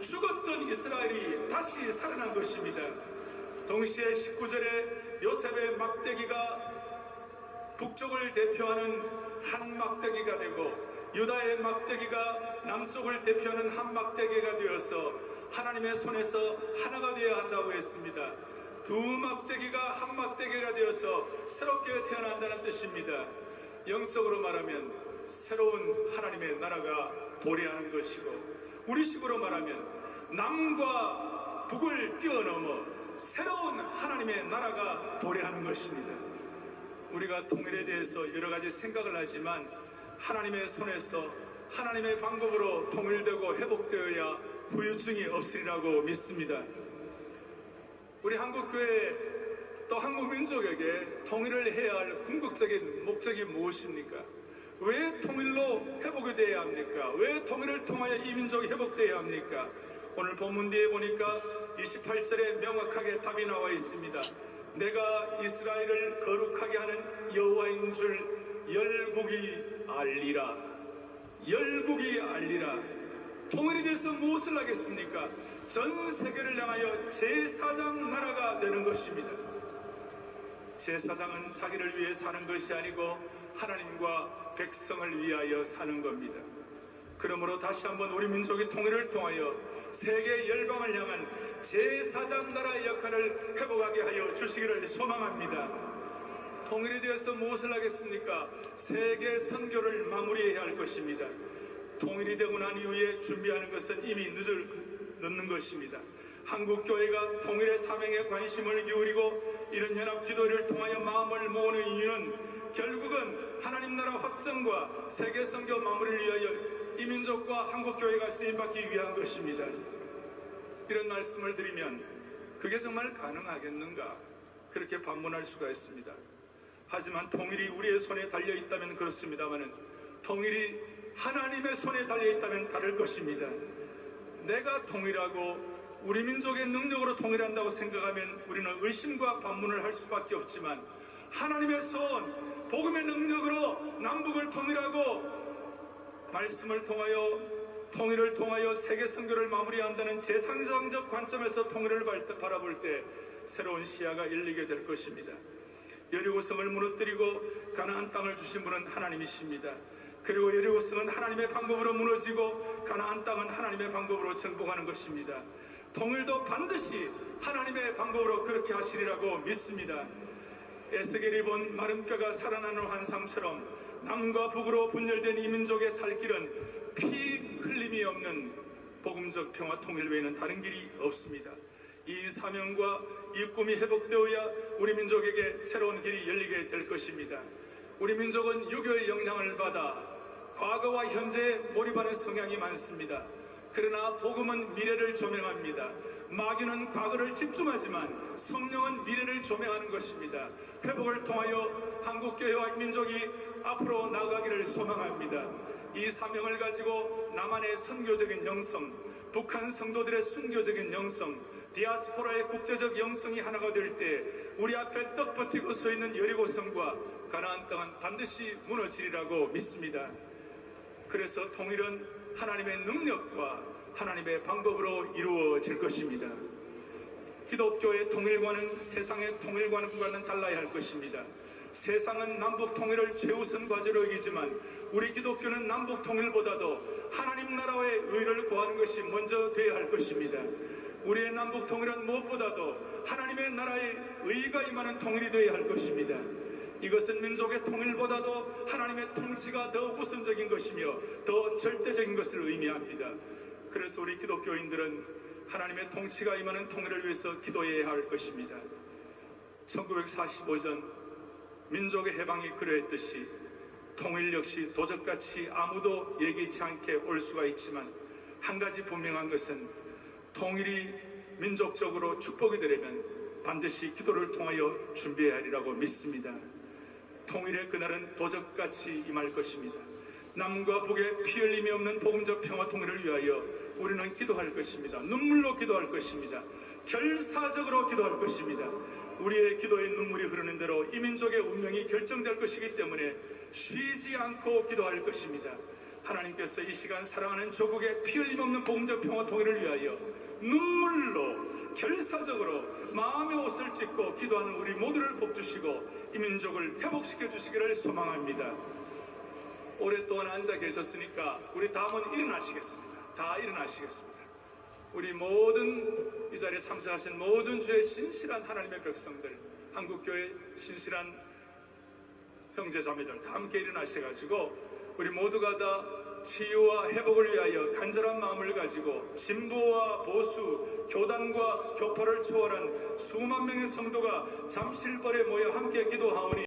죽었던 이스라엘이 다시 살아난 것입니다. 동시에 19절에 요셉의 막대기가 북쪽을 대표하는 한 막대기가 되고 유다의 막대기가 남쪽을 대표하는 한 막대기가 되어서 하나님의 손에서 하나가 되어야 한다고 했습니다. 두 막대기가 한 막대기가 되어서 새롭게 태어난다는 뜻입니다. 영적으로 말하면 새로운 하나님의 나라가 도래하는 것이고, 우리식으로 말하면 남과 북을 뛰어넘어 새로운 하나님의 나라가 도래하는 것입니다. 우리가 통일에 대해서 여러 가지 생각을 하지만 하나님의 손에서 하나님의 방법으로 통일되고 회복되어야 후유증이 없으리라고 믿습니다. 우리 한국교회 또 한국민족에게 통일을 해야 할 궁극적인 목적이 무엇입니까? 왜 통일로 회복이 되어야 합니까? 왜 통일을 통하여 이 민족이 회복되어야 합니까? 오늘 본문 뒤에 보니까 28절에 명확하게 답이 나와 있습니다. 내가 이스라엘을 거룩하게 하는 여호와인 줄 열국이 알리라. 열국이 알리라. 통일이 돼서 무엇을 하겠습니까? 전 세계를 향하여 제사장 나라가 되는 것입니다. 제사장은 자기를 위해 사는 것이 아니고 하나님과 백성을 위하여 사는 겁니다. 그러므로 다시 한번 우리 민족의 통일을 통하여 세계 열방을 향한 제사장 나라의 역할을 회복하게 하여 주시기를 소망합니다. 통일이 되어서 무엇을 하겠습니까? 세계 선교를 마무리해야 할 것입니다. 통일이 되고 난 이후에 준비하는 것은 이미 늦는 것입니다. 한국교회가 통일의 사명에 관심을 기울이고 이런 연합 기도를 통하여 마음을 모으는 이유는 결국은 하나님 나라 확정과 세계 선교 마무리를 위하여 이 민족과 한국교회가 쓰임받기 위한 것입니다. 이런 말씀을 드리면 그게 정말 가능하겠는가? 그렇게 반문할 수가 있습니다. 하지만 통일이 우리의 손에 달려있다면 그렇습니다만 통일이 하나님의 손에 달려있다면 다를 것입니다. 내가 통일하고 우리 민족의 능력으로 통일한다고 생각하면 우리는 의심과 반문을 할 수밖에 없지만 하나님의 손, 복음의 능력으로 남북을 통일하고 말씀을 통하여 통일을 통하여 세계 선교를 마무리한다는 제상정적 관점에서 통일을 바라볼 때 새로운 시야가 열리게 될 것입니다. 여리고성을 무너뜨리고 가나안 땅을 주신 분은 하나님이십니다. 그리고 여리고성은 하나님의 방법으로 무너지고 가나안 땅은 하나님의 방법으로 정복하는 것입니다. 통일도 반드시 하나님의 방법으로 그렇게 하시리라고 믿습니다. 에스겔이 본 마른 뼈가 살아나는 환상처럼 남과 북으로 분열된 이 민족의 살 길은 피 흘림이 없는 복음적 평화 통일 외에는 다른 길이 없습니다. 이 사명과 이 꿈이 회복되어야 우리 민족에게 새로운 길이 열리게 될 것입니다. 우리 민족은 유교의 영향을 받아 과거와 현재에 몰입하는 성향이 많습니다. 그러나 복음은 미래를 조명합니다. 마귀는 과거를 집중하지만 성령은 미래를 조명하는 것입니다. 회복을 통하여 한국교회와 민족이 앞으로 나아가기를 소망합니다. 이 사명을 가지고 남한의 선교적인 영성, 북한 성도들의 순교적인 영성, 디아스포라의 국제적 영성이 하나가 될 때 우리 앞에 떡 버티고 서 있는 여리고성과 가나안 땅은 반드시 무너지리라고 믿습니다. 그래서 통일은 하나님의 능력과 하나님의 방법으로 이루어질 것입니다. 기독교의 통일과는 세상의 통일과는 달라야 할 것입니다. 세상은 남북 통일을 최우선 과제로 여기지만 우리 기독교는 남북 통일보다도 하나님 나라의 의를 구하는 것이 먼저 되어야 할 것입니다. 우리의 남북 통일은 무엇보다도 하나님의 나라의 의가 임하는 통일이 되어야 할 것입니다. 이것은 민족의 통일보다도 하나님의 통치가 더 우선적인 것이며 더 절대적인 것을 의미합니다. 그래서 우리 기독교인들은 하나님의 통치가 임하는 통일을 위해서 기도해야 할 것입니다. 1945년 민족의 해방이 그러했듯이 통일 역시 도적같이 아무도 예기치 않게 올 수가 있지만 한 가지 분명한 것은 통일이 민족적으로 축복이 되려면 반드시 기도를 통하여 준비해야 하리라고 믿습니다. 통일의 그날은 도적같이 임할 것입니다. 남과 북의 피 흘림이 없는 복음적 평화 통일을 위하여 우리는 기도할 것입니다. 눈물로 기도할 것입니다. 결사적으로 기도할 것입니다. 우리의 기도의 눈물이 흐르는 대로 이 민족의 운명이 결정될 것이기 때문에 쉬지 않고 기도할 것입니다. 하나님께서 이 시간 사랑하는 조국의 피 흘림 없는 복음적 평화 통일을 위하여 눈물로 결사적으로 마음의 옷을 찢고 기도하는 우리 모두를 복주시고 이 민족을 회복시켜 주시기를 소망합니다. 오랫동안 앉아 계셨으니까 우리 다음은 일어나시겠습니다. 다 일어나시겠습니다. 우리 모든 이 자리에 참석하신 모든 주의 신실한 하나님의 백성들, 한국교회 신실한 형제자매들 다 함께 일어나셔가지고 우리 모두가 다 치유와 회복을 위하여 간절한 마음을 가지고 진보와 보수, 교단과 교파를 초월한 수만 명의 성도가 잠실벌에 모여 함께 기도하오니